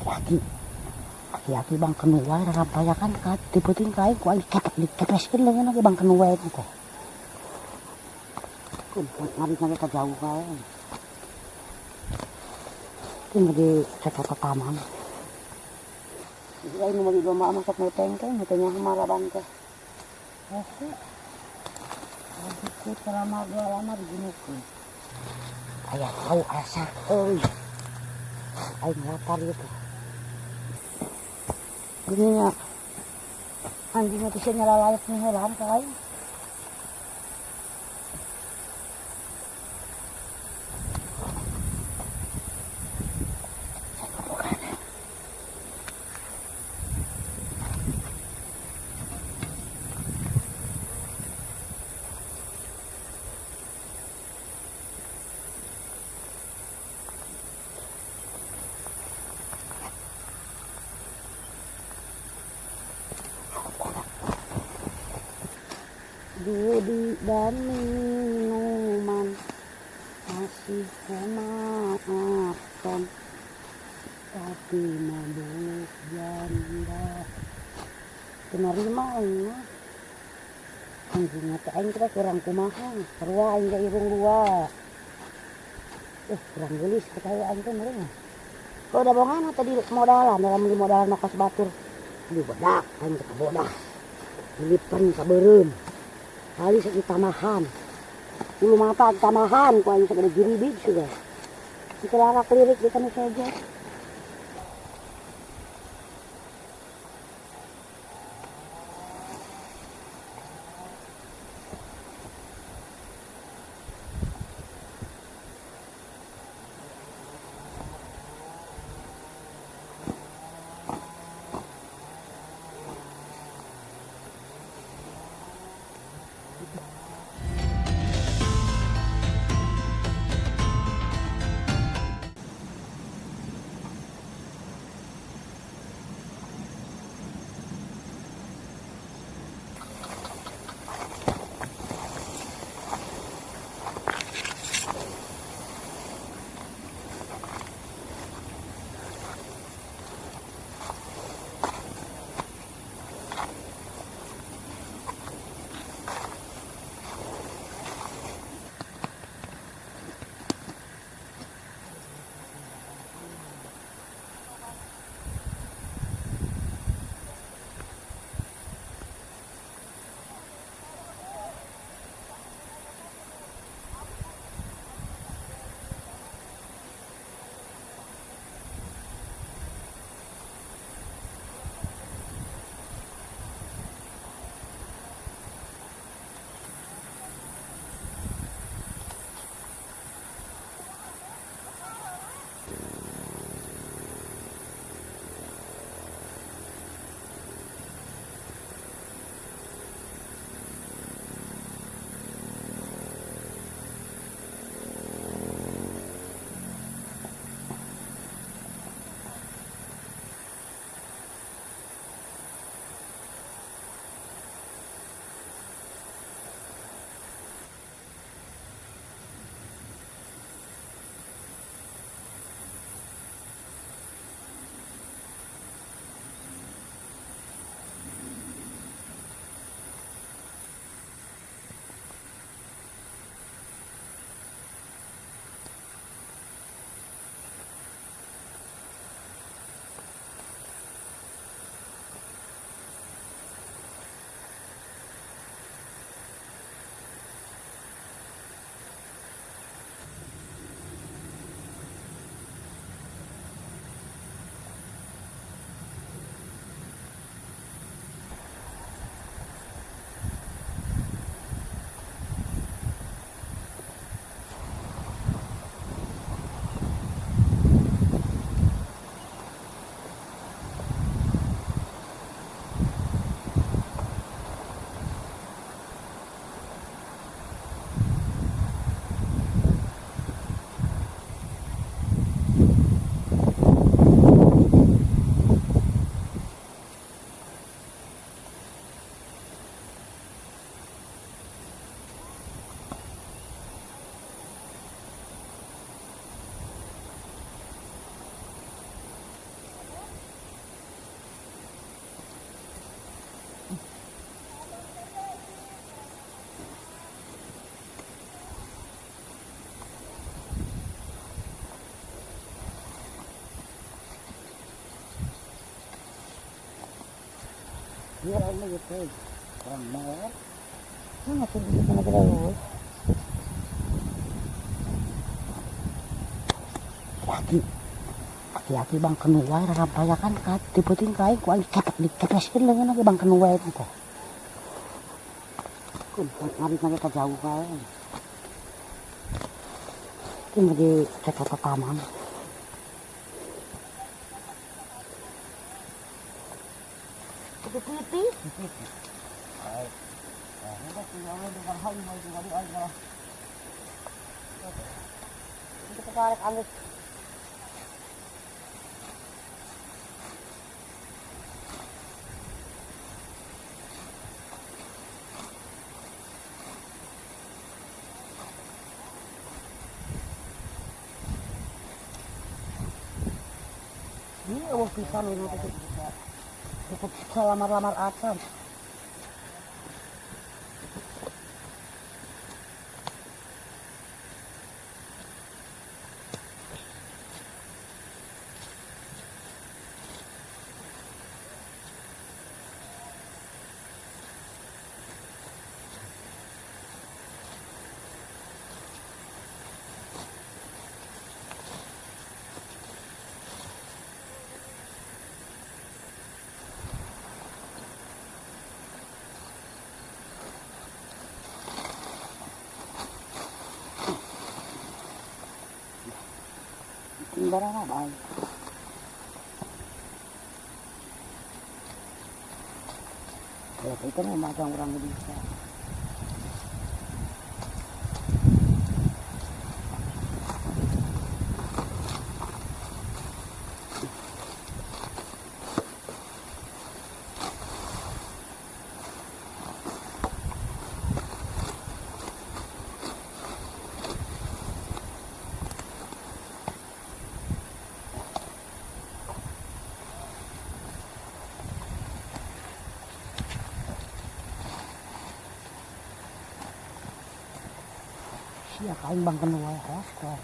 Aki-aki bang kenuai rampayakan ka tipe-tipe kain ku dikepeskeun leungeun lagi bang kenuai itu teh. Ngari-ngari ka jauh kae. Ini di cekot taman. Ini mau domba masak meteng teh, metengnya hamaraban teh. Oke. Ikut lama digunungkeun. Aya tahu asa euy. Aing lapar gitu. Gini nya anjingnya bisa nyalalayap nih heran ka aing. Budi dan minuman masih memaafkan, tapi mabuk janda penerima aing anjingnya teh aing teh kurang kumaha sarua aing ge irung dua kurang gelis percaya aing teh meureun kok udah bongan tadi modalan dalam beli modalan nokas batur di bodak aing teh bodak dilipen sabeureum kali sakit tamahan ulu mata tamahan ku aing sagede jiribig sudah itu larak lirik di kanu saja. Kira mo gitu. Kurang banget. Nah, tunggu kita terus. Lagi. Laki-laki bang kenuai rarapaya kan kat tiputin kain ku ang katak dikepesin lengan lagi bang kenuai itu kok. Kun ngarit nang kita jauh kae. Itu lagi cekat taman. Itu putih. Baik. Nah, ini tinggal dengan hal mau tinggal aja. Kita tarik angin. Ini awak pisan ini cukup selamar-lamar atas. Barang apa? Kalau kita mau macam orang bisa. Siya kain bang kenuai hos kok.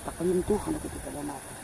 Tak menyentuh kalau kita tidak mati.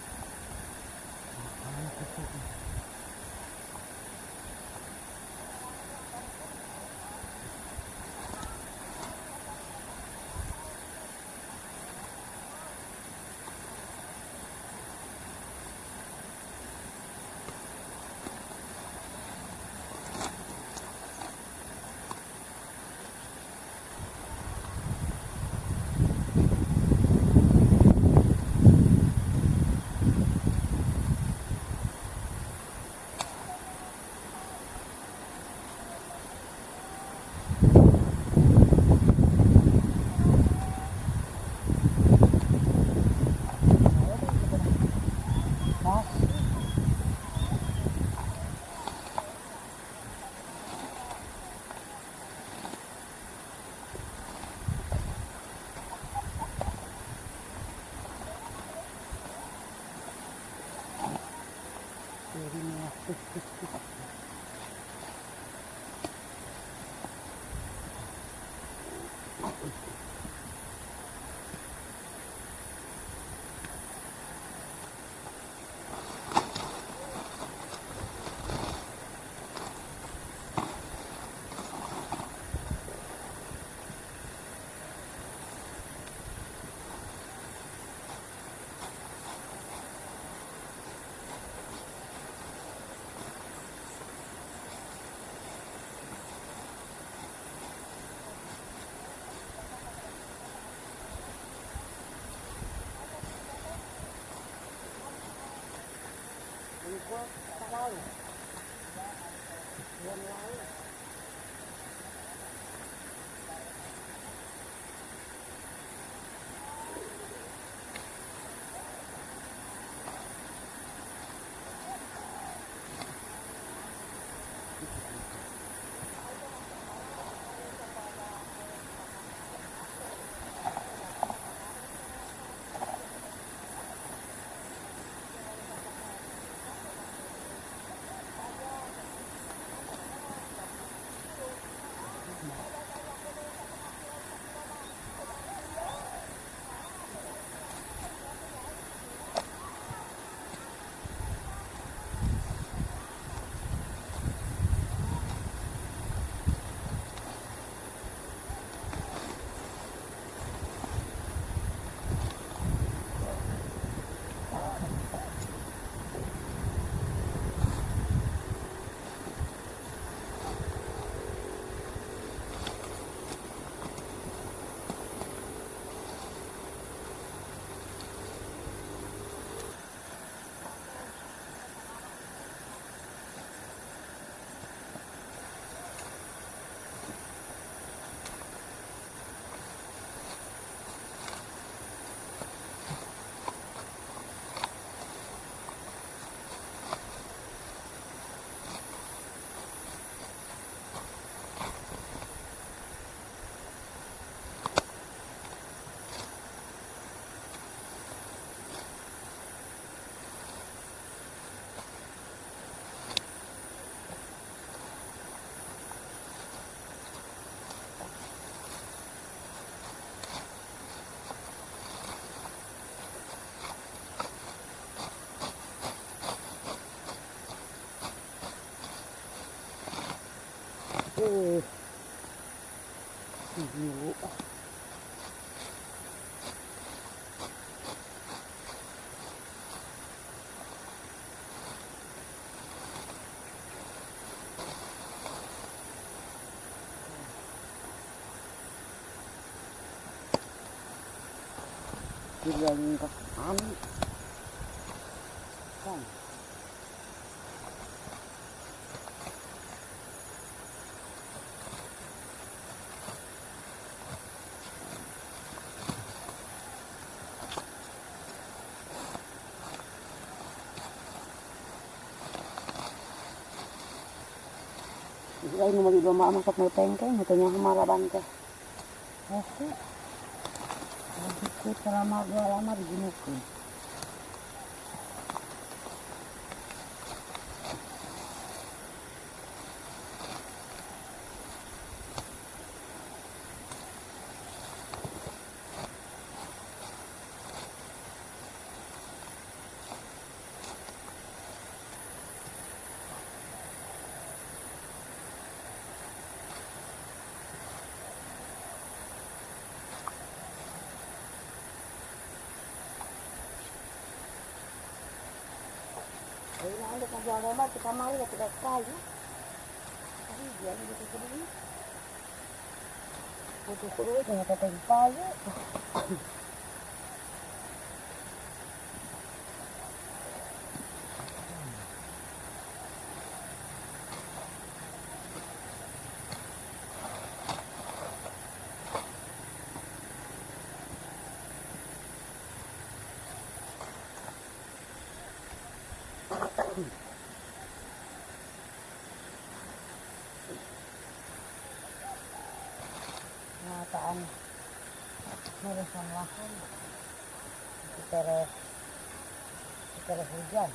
Iyo. Bilangin ko ano. Kan. Ay, nung mag-iba maamasak na tengkeng, ito niya humaraban ka. Oke. Aku selama 2 lama di Gunung. Jadi nanti kan jalan lebar kita mau ya tidak kayu. Tapi dia ini gitu ini. Butuh kudu jangan teteng kayu. Nataan merusan lahan setelah hujan.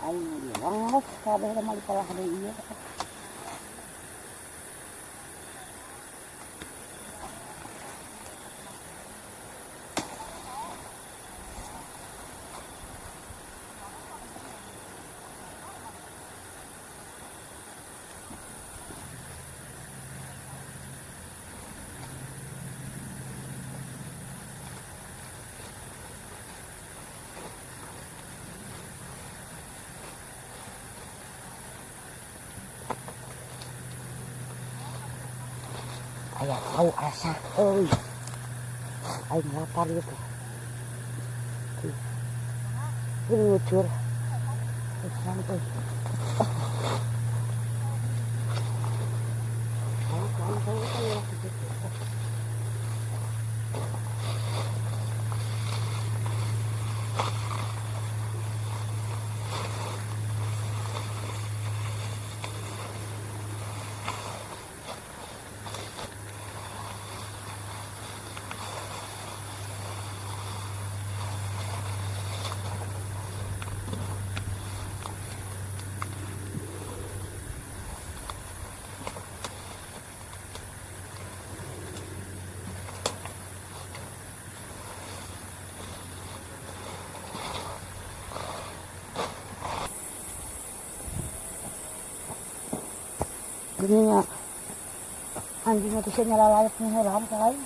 Ay, bilang sabi na mali pala kada iya. Ayah tahu asa, oi, ayah lapar gitu. Ini lucur, sampai. Ininya anjingnya tuh saya nyala layar nih heran kali.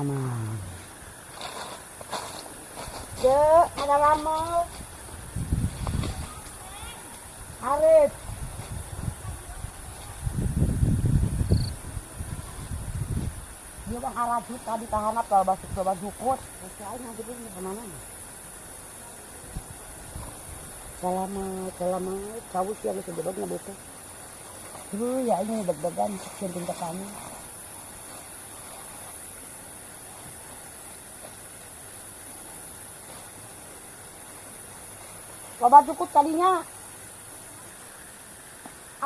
aman. Dek, ada lama. Arif. Dia bang arajut tadi tahan apa basuk coba jukut. Selain aja dulu kemana? Selamat. Kau sih yang sebelumnya betul. Ya ini deg-degan senting ke kami. Coba jukut kalinya.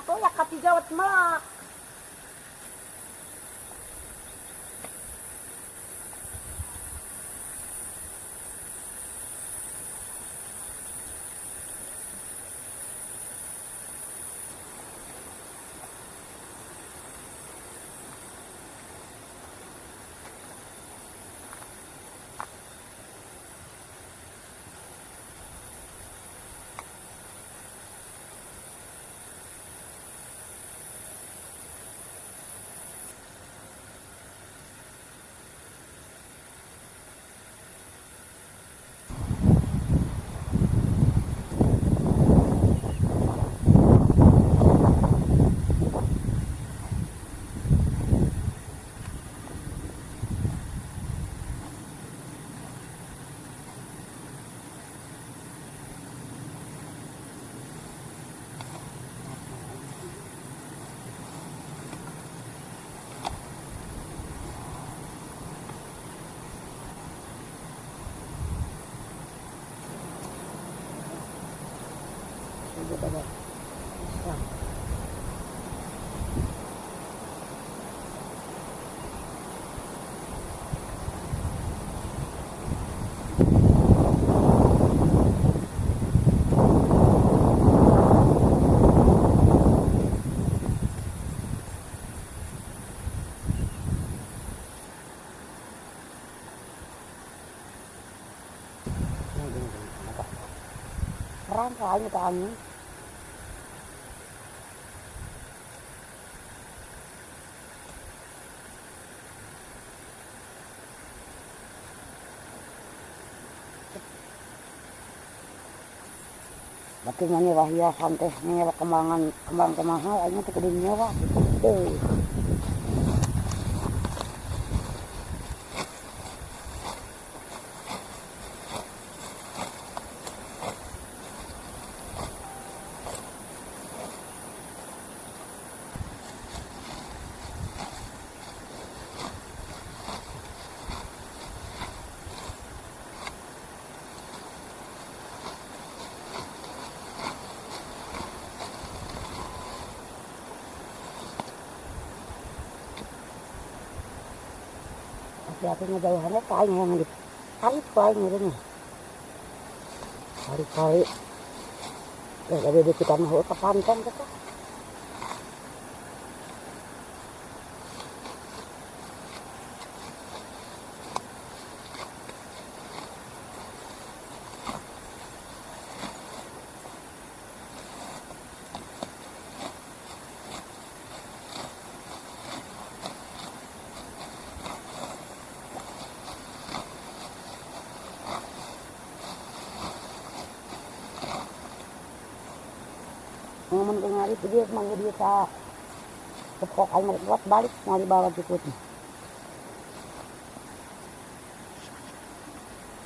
Aku ya ketiga wat melak. Perang soalnya ke angin. Batin nyewa hiasan teh nyewa kembang mahal aja tuh kudu nyewa gitu. Hati-hatinya jauhannya kain yang gitu. Tarik kain gitu nih. Tarik. Ya jadi kita mau ke pantai kita. Ngomong ke ngari dia manggil dia sa tepok air buat balik ngari bawa jukutnya.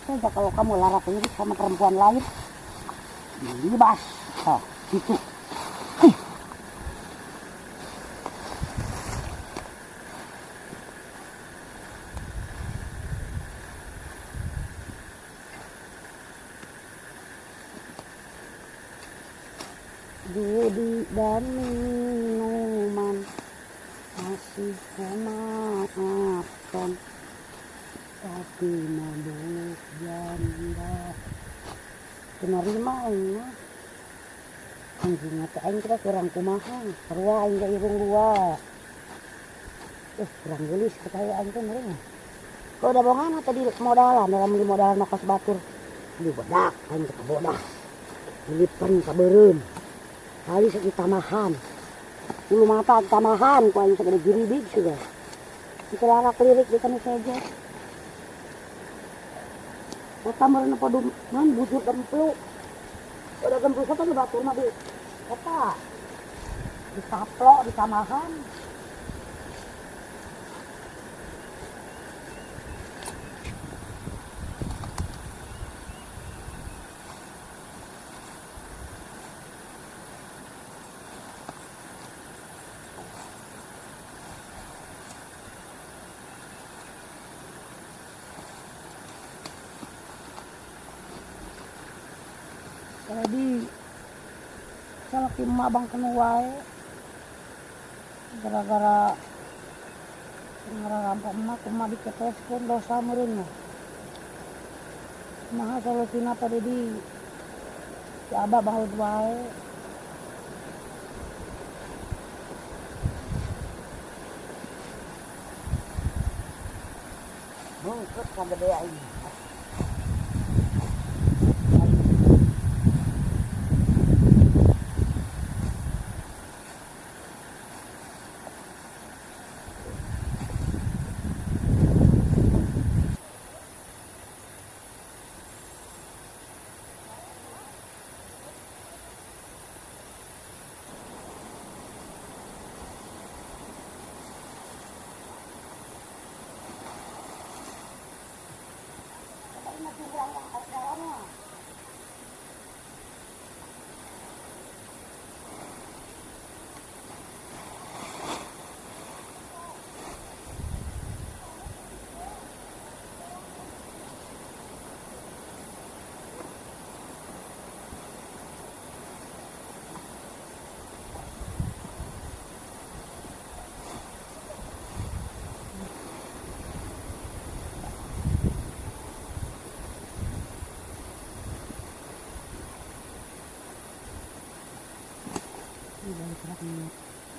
Saja kalau kamu larak ini sama perempuan lain, bebas. Oh, gitu. Judi dan minuman masih memaafkan, tapi mabuk janda penerima ini anjingnya teh aing kita kurang kumaha sarua aing ge irung dua kurang gelis katanya aing teh meureun kau udah bongan tadi modalan dalam beli modal nakas batur beli bodak aing teh bodak lipen kabeureun kali sakit tamahan ulu mata tamahan ku aing segede giribig sudah kita larak lirik di kana saja Kata merenang pada bujur gemplu. Pada gemplu kata di batur mah di kata di saplok di samahan. Jadi salaki mabang kanu wae gara-gara ngararampak emak kumaha dikepespon dosa meureun mah. Kumaha solusina tadi di si Abah baheud wae. Bungkut kagede aing.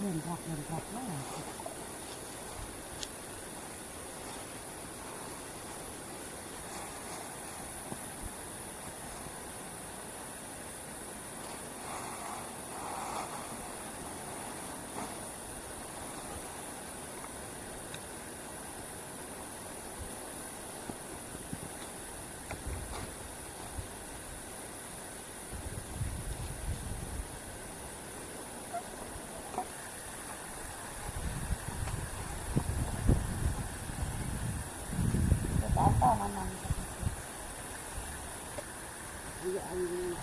Bentrak lah. Apa mana? Iya anjing.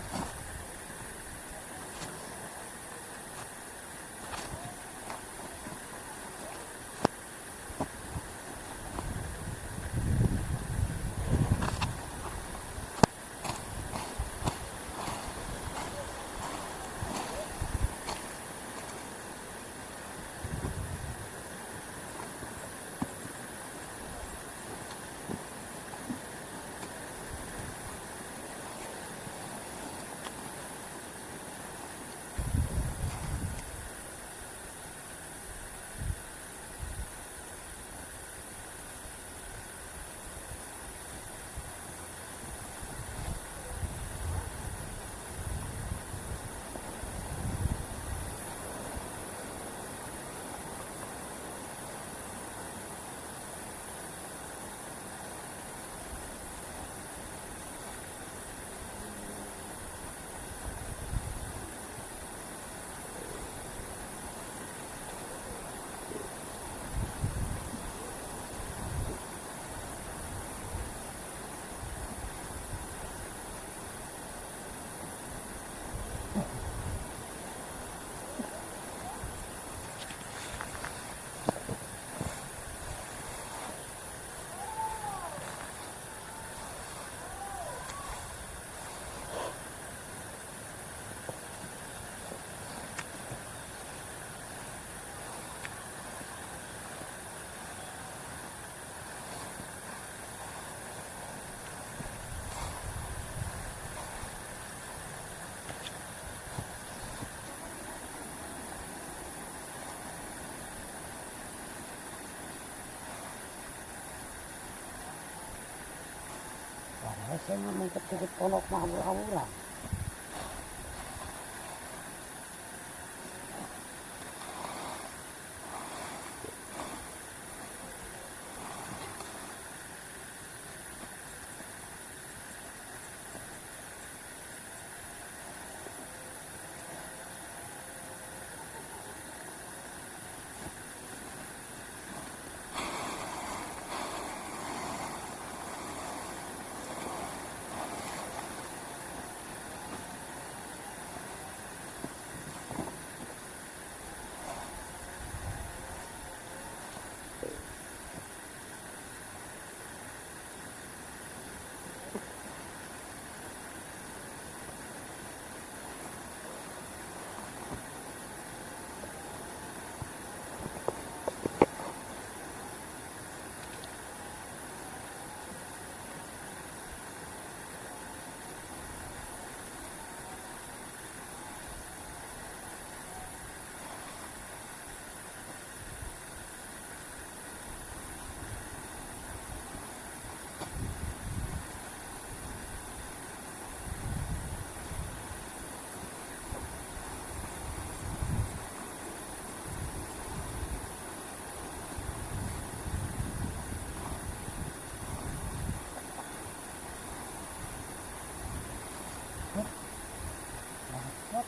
Saya ngomong ke pondok mah awur-awuran.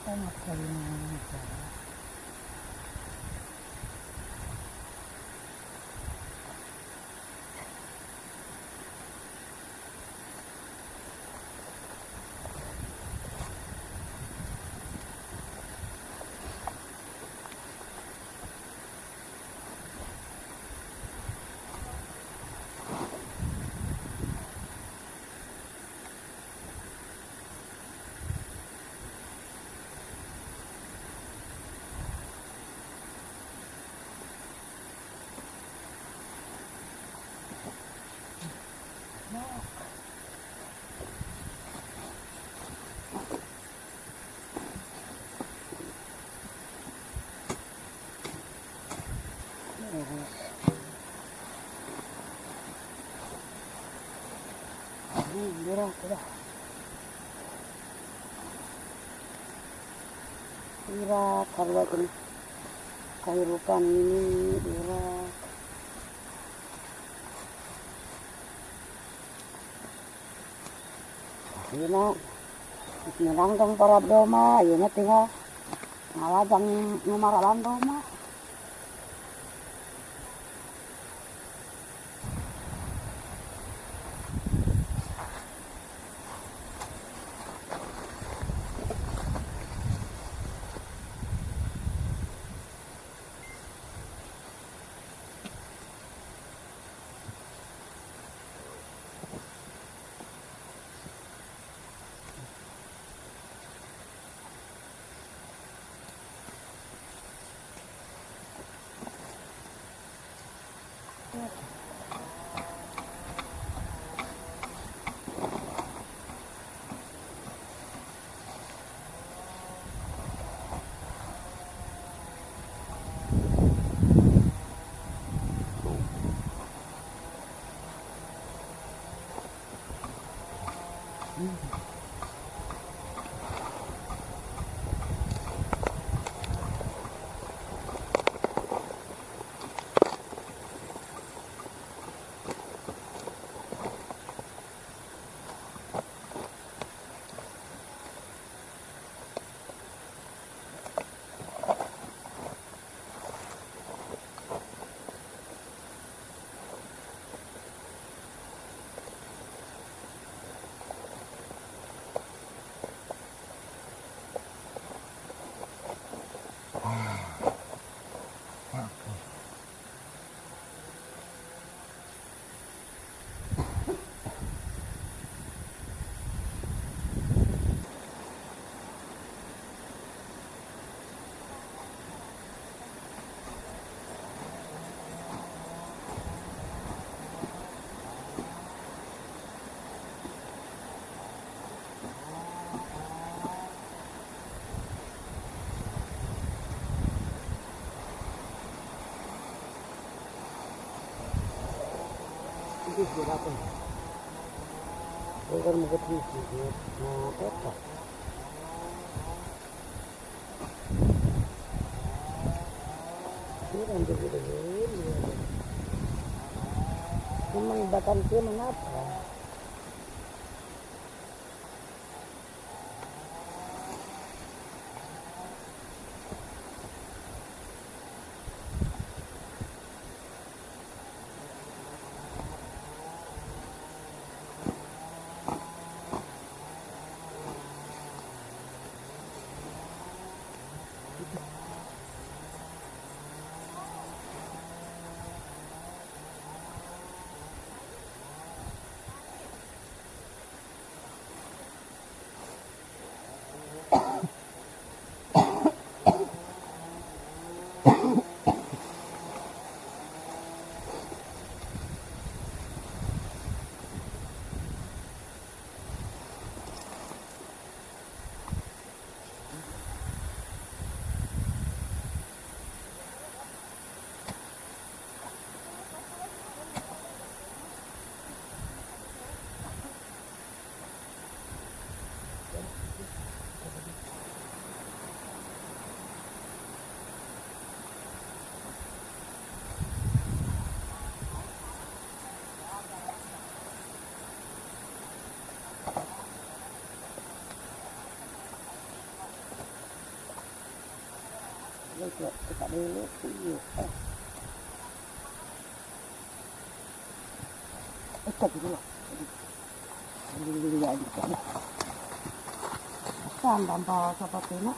Sangat sekali mengejar. Berat dah. Berat kalau ini kehidupan ini berat. Ini menanggang para doma, ini tinggal ngawajang numaralan doma. Itu sudah apa? Bukan mulut ini, nah apa? Ini kan begitu. Memang batang dia mengapa? Yuk, kita dulu. Yuk. Ikat dulu lah. Dulu ya, ikat. Sambal seperti ini.